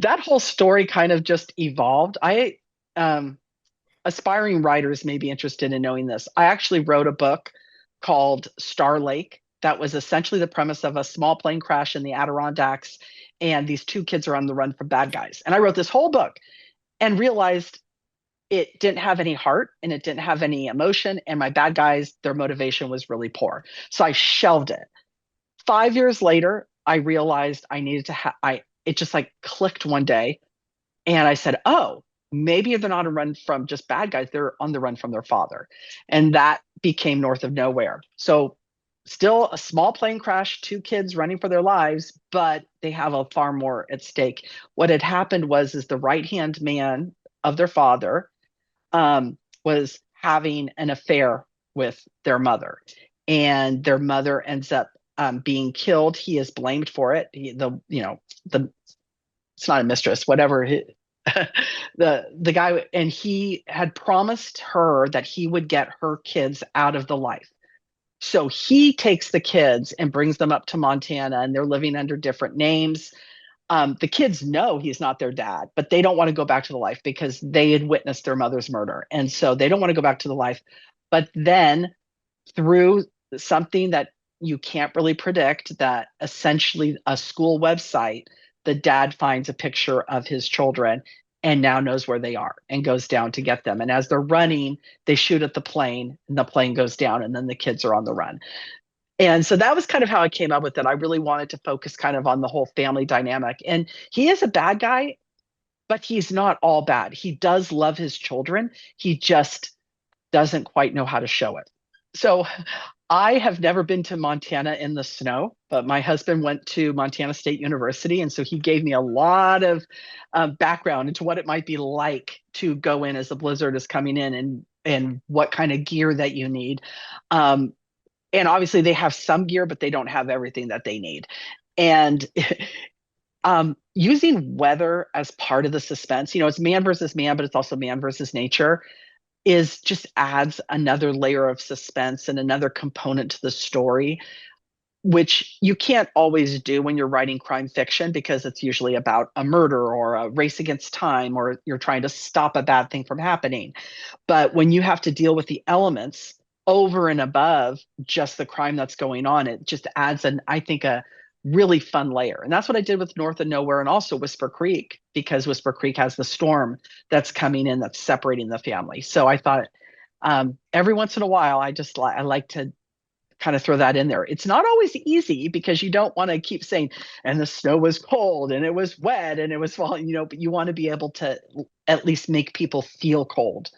that whole story kind of just evolved. Um, Aspiring writers may be interested in knowing this. I actually wrote a book called Star Lake that was essentially the premise of a small plane crash in the Adirondacks, and these two kids are on the run from bad guys. And I wrote this whole book and realized it didn't have any heart and it didn't have any emotion. And my bad guys, their motivation was really poor. So I shelved it. 5 years later, I realized I needed to have, it just like clicked one day. And I said, oh, maybe they're not on the run from just bad guys. They're on the run from their father. And that became North of Nowhere. So still a small plane crash, two kids running for their lives, but they have a far more at stake. What had happened was is the right-hand man of their father was having an affair with their mother, and their mother ends up being killed. He is blamed for it. The it's not a mistress, whatever. The guy, and he had promised her that he would get her kids out of the life. So he takes the kids and brings them up to Montana, and they're living under different names. The kids know he's not their dad, but they don't want to go back to the life because they had witnessed their mother's murder. And so they don't want to go back to the life. But then, through something that you can't really predict, that essentially a school website, the dad finds a picture of his children and now knows where they are and goes down to get them. And as they're running, they shoot at the plane and the plane goes down and then the kids are on the run. And so that was kind of how I came up with it. I really wanted to focus kind of on the whole family dynamic. And he is a bad guy, but he's not all bad. He does love his children. He just doesn't quite know how to show it. So I have never been to Montana in the snow, but my husband went to Montana State University. And so he gave me a lot of background into what it might be like to go in as a blizzard is coming in, and what kind of gear that you need. Um, and obviously they have some gear, but they don't have everything that they need. And using weather as part of the suspense, it's man versus man, but it's also man versus nature, is just adds another layer of suspense and another component to the story, which you can't always do when you're writing crime fiction because it's usually about a murder or a race against time, or you're trying to stop a bad thing from happening. But when you have to deal with the elements over and above just the crime that's going on, it just adds I think, a really fun layer. And that's what I did with North of Nowhere and also Whisper Creek, because Whisper Creek has the storm that's coming in that's separating the family. So I thought, every once in a while, I like to kind of throw that in there. It's not always easy because you don't want to keep saying, and the snow was cold and it was wet and it was falling, but you want to be able to at least make people feel cold.